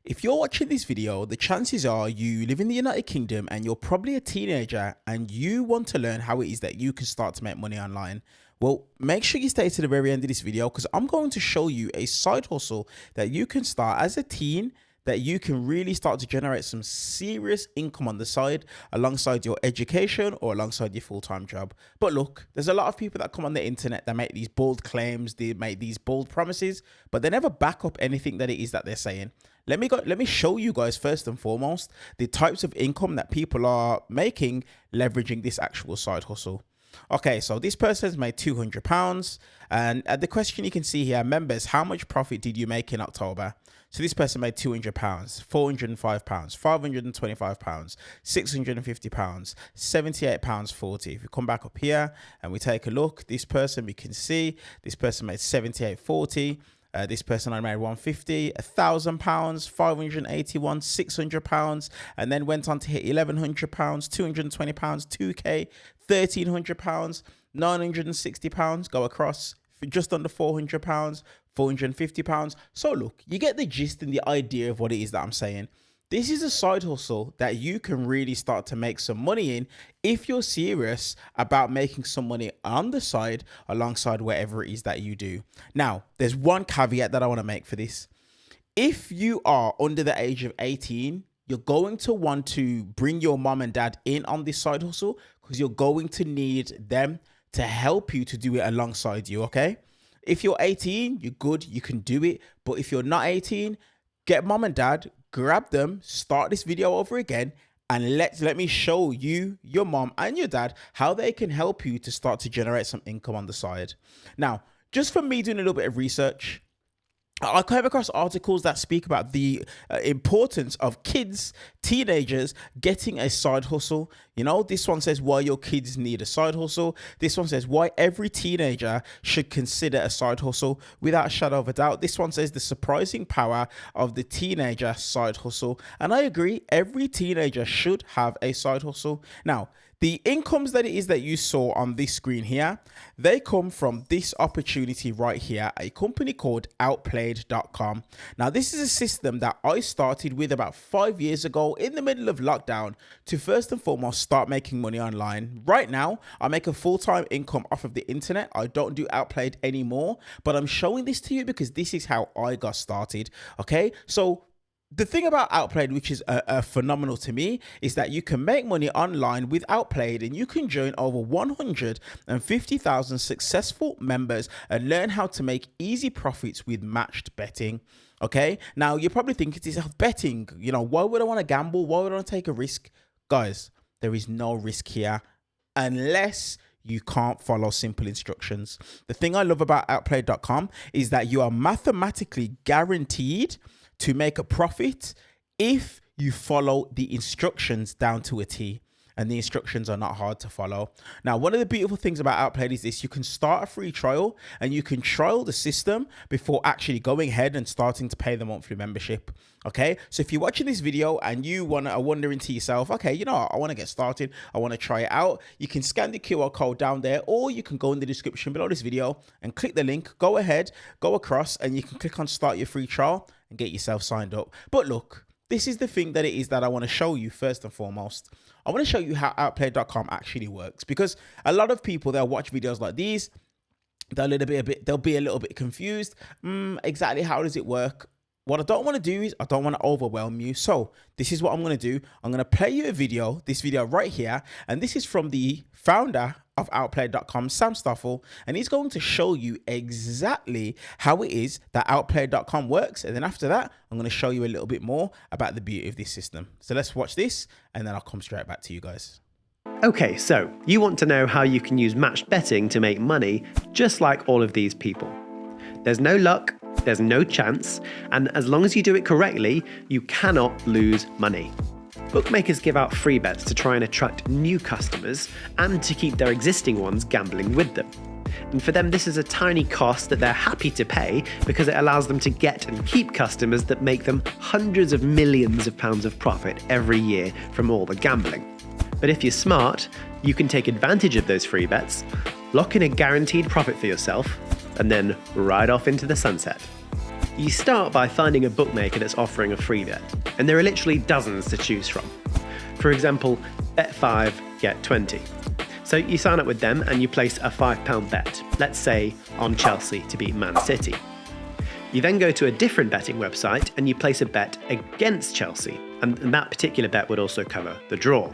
If you're watching this video, the chances are you live in the United Kingdom and you're probably a teenager and you want to learn how it is that you can start to make money online. Well, make sure you stay to the very end of this video because I'm going to show you a side hustle that you can start as a teen that you can really start to generate some serious income on the side alongside your education or alongside your full-time job. But look, there's a lot of people that come on the internet that make these bold claims, they make these bold promises, but they never back up anything that it is that they're saying. Let me show you guys first and foremost the types of income that people are making leveraging this actual side hustle. Okay, so this person's made £200, and at the question you can see here, members, how much profit did you make in October? So this person made £200, £405, £525, £650, £78.40. If we come back up here and we take a look, this person, we can see this person made £78.40. This person I made £150, £1,000, £581, £600, and then went on to hit £1,100, £220, £2K, £1,300, £960, go across for just under £400, £450. So look, you get the gist and the idea of what it is that I'm saying. This is a side hustle that you can really start to make some money in if you're serious about making some money on the side alongside whatever it is that you do. Now, there's one caveat that I want to make for this. If you are under the age of 18, you're going to want to bring your mom and dad in on this side hustle because you're going to need them to help you to do it alongside you, okay? If you're 18, you're good, you can do it. But if you're not 18, get mom and dad, grab them, start this video over again, and let me show you, your mom and your dad, how they can help you to start to generate some income on the side. Now, just from me doing a little bit of research, I came across articles that speak about the importance of kids, teenagers getting a side hustle. You know, this one says why your kids need a side hustle. This one says why every teenager should consider a side hustle without a shadow of a doubt. This one says the surprising power of the teenager side hustle. And I agree, every teenager should have a side hustle. Now, the incomes that it is that you saw on this screen here, they come from this opportunity right here, a company called outplayed.com. Now, this is a system that I started with about 5 years ago in the middle of lockdown to first and foremost start making money online. Right now, I make a full-time income off of the internet. I don't do Outplayed anymore, but I'm showing this to you because this is how I got started. Okay, so the thing about Outplayed, which is phenomenal to me, is that you can make money online with Outplayed and you can join over 150,000 successful members and learn how to make easy profits with matched betting. Okay, now you're probably thinking to yourself, betting, you know, why would I want to gamble? Why would I want to take a risk? Guys, there is no risk here unless you can't follow simple instructions. The thing I love about Outplayed.com is that you are mathematically guaranteed to make a profit if you follow the instructions down to a T. And the instructions are not hard to follow. Now, one of the beautiful things about Outplayed is this: you can start a free trial and you can trial the system before actually going ahead and starting to pay the monthly membership. Okay, so if you're watching this video and you are wondering to yourself, okay, you know, I want to get started, I want to try it out, you can scan the QR code down there, or you can go in the description below this video and click the link, go ahead, go across, and you can click on start your free trial and get yourself signed up. But look, this is the thing that it is that I want to show you first and foremost. I want to show you how Outplay.com actually works, because a lot of people, they'll watch videos like these, they'll be a little bit confused. Exactly how does it work? What I don't want to do is I don't want to overwhelm you. So this is what I'm going to do. I'm going to play you a video, this video right here. And this is from the founder of Outplay.com, Sam Stoffel. And he's going to show you exactly how it is that Outplay.com works. And then after that, I'm going to show you a little bit more about the beauty of this system. So let's watch this and then I'll come straight back to you guys. Okay, so you want to know how you can use matched betting to make money just like all of these people. There's no luck, there's no chance, and as long as you do it correctly, you cannot lose money. Bookmakers give out free bets to try and attract new customers and to keep their existing ones gambling with them. And for them, this is a tiny cost that they're happy to pay because it allows them to get and keep customers that make them hundreds of millions of pounds of profit every year from all the gambling. But if you're smart, you can take advantage of those free bets, lock in a guaranteed profit for yourself, and then ride off into the sunset. You start by finding a bookmaker that's offering a free bet, and there are literally dozens to choose from. For example, bet 5, get 20. So you sign up with them and you place a £5 bet, let's say on Chelsea to beat Man City. You then go to a different betting website and you place a bet against Chelsea, and that particular bet would also cover the draw.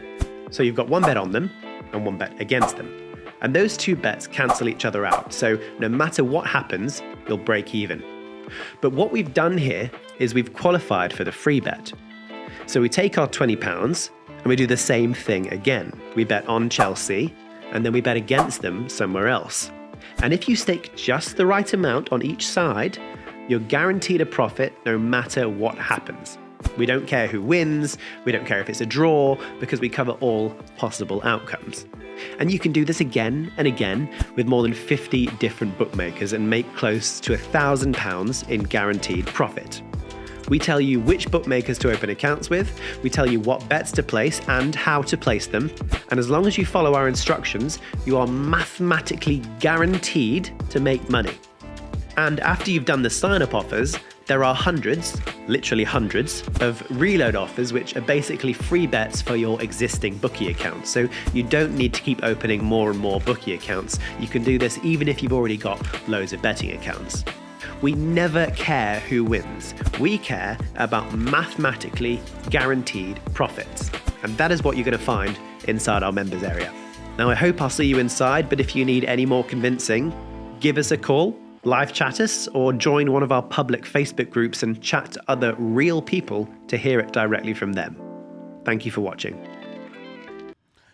So you've got one bet on them and one bet against them. And those two bets cancel each other out, so no matter what happens, you'll break even. But what we've done here is we've qualified for the free bet. So we take our £20 and we do the same thing again. We bet on Chelsea and then we bet against them somewhere else. And if you stake just the right amount on each side, you're guaranteed a profit no matter what happens. We don't care who wins, we don't care if it's a draw, because we cover all possible outcomes. And you can do this again and again with more than 50 different bookmakers and make close to £1,000 in guaranteed profit. We tell you which bookmakers to open accounts with, we tell you what bets to place and how to place them, and as long as you follow our instructions, you are mathematically guaranteed to make money. And after you've done the sign-up offers, there are hundreds, literally hundreds, of reload offers, which are basically free bets for your existing bookie account. So you don't need to keep opening more and more bookie accounts. You can do this even if you've already got loads of betting accounts. We never care who wins. We care about mathematically guaranteed profits. And that is what you're going to find inside our members area. Now, I hope I'll see you inside, but if you need any more convincing, give us a call, live chat us, or join one of our public Facebook groups and chat to other real people to hear it directly from them. Thank you for watching.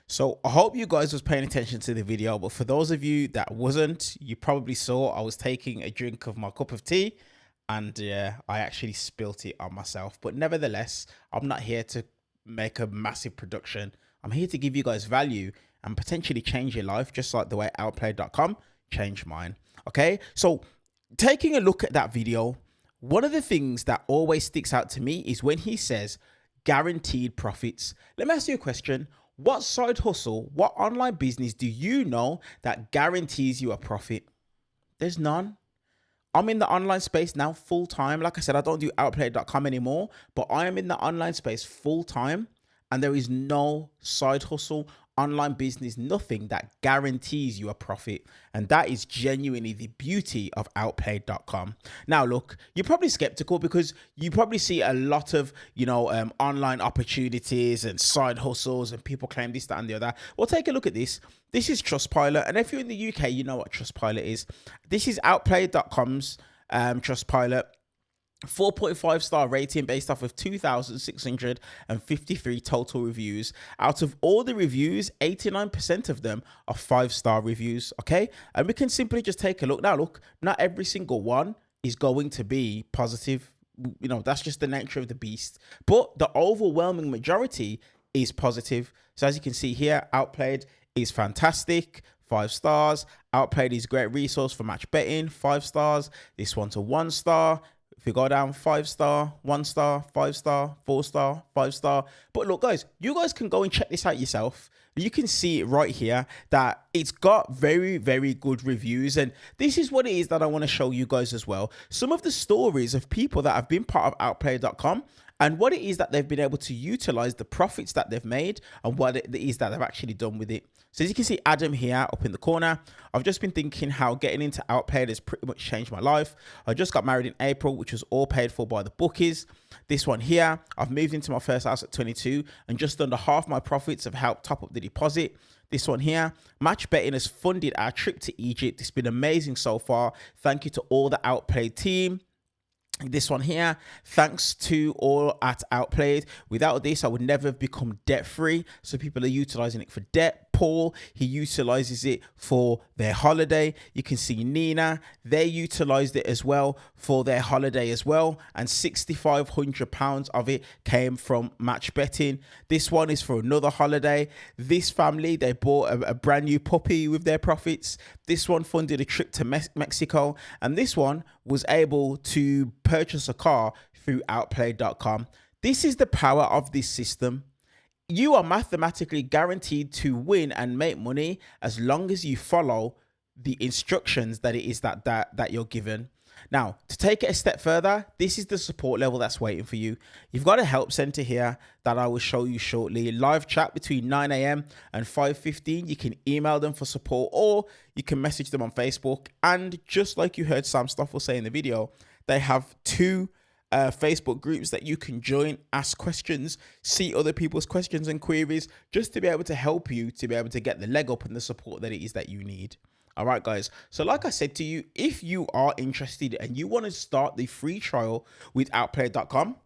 So I hope you guys was paying attention to the video, but for those of you that wasn't, you probably saw I was taking a drink of my cup of tea and I actually spilt it on myself. But nevertheless, I'm not here to make a massive production. I'm here to give you guys value and potentially change your life, just like the way outplay.com changed mine. Okay, so taking a look at that video, one of the things that always sticks out to me is when he says guaranteed profits. Let me ask you a question. What side hustle, what online business do you know that guarantees you a profit? There's none. I'm in the online space now full time. Like I said, I don't do outplay.com anymore, but I am in the online space full time, and there is no side hustle, online business, nothing that guarantees you a profit. And that is genuinely the beauty of outplay.com. Now, look, you're probably skeptical because you probably see a lot of, online opportunities and side hustles and people claim this, that, and the other. Well, take a look at this. This is Trustpilot. And if you're in the UK, you know what Trustpilot is. This is outplay.com's Trustpilot. 4.5 star rating based off of 2,653 total reviews. Out of all the reviews, 89% of them are 5-star reviews. Okay, and we can simply just take a look. Now, look, not every single one is going to be positive. That's just the nature of the beast. But the overwhelming majority is positive. So as you can see here, Outplayed is fantastic. 5 stars. Outplayed is a great resource for match betting. 5 stars. This one's a 1 star. If you go down, 5 star, 1 star, 5 star, 4 star, 5 star. But look, guys, you guys can go and check this out yourself. You can see it right here that it's got very, very good reviews. And this is what it is that I want to show you guys as well. Some of the stories of people that have been part of outplay.com and what it is that they've been able to utilize, the profits that they've made, and what it is that they've actually done with it. So as you can see, Adam here up in the corner, I've just been thinking how getting into Outplayed has pretty much changed my life. I just got married in April, which was all paid for by the bookies. This one here, I've moved into my first house at 22 and just under half my profits have helped top up the deposit. This one here, match betting has funded our trip to Egypt. It's been amazing so far. Thank you to all the Outplayed team. This one here, thanks to all at Outplayed. Without this, I would never have become debt free. So people are utilizing it for debt. Paul, he utilizes it for their holiday. You can see Nina, they utilized it as well for their holiday as well. And £6,500 of it came from match betting. This one is for another holiday. This family, they bought a brand new puppy with their profits. This one funded a trip to Mexico. And this one was able to purchase a car through outplay.com. This is the power of this system. You are mathematically guaranteed to win and make money as long as you follow the instructions that it is that you're given. Now, to take it a step further, this is the support level that's waiting for you. You've got a help center here that I will show you shortly. Live chat between 9 a.m. and 5:15. You can email them for support or you can message them on Facebook. And just like you heard Sam Stoffel say in the video, they have two Facebook groups that you can join, ask questions, see other people's questions and queries, just to be able to help you to be able to get the leg up and the support that it is that you need. All right, guys. So like I said to you, if you are interested and you want to start the free trial with outplay.com,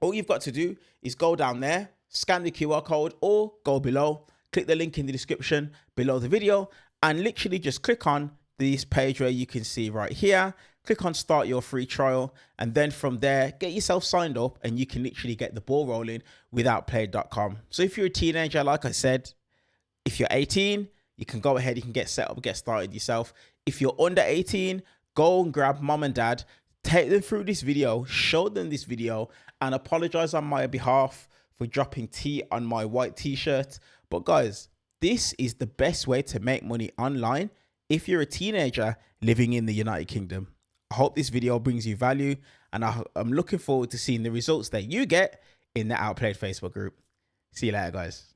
all you've got to do is go down there, scan the QR code, or go below, click the link in the description below the video, and literally just click on this page where you can see right here. Click on start your free trial, and then from there, get yourself signed up and you can literally get the ball rolling with outplay.com. So if you're a teenager, like I said, if you're 18, you can go ahead, you can get set up, get started yourself. If you're under 18, go and grab mom and dad, take them through this video, show them this video, and apologize on my behalf for dropping tea on my white t-shirt. But guys, this is the best way to make money online if you're a teenager living in the United Kingdom. I hope this video brings you value, and I'm looking forward to seeing the results that you get in the Outplayed Facebook group. See you later, guys.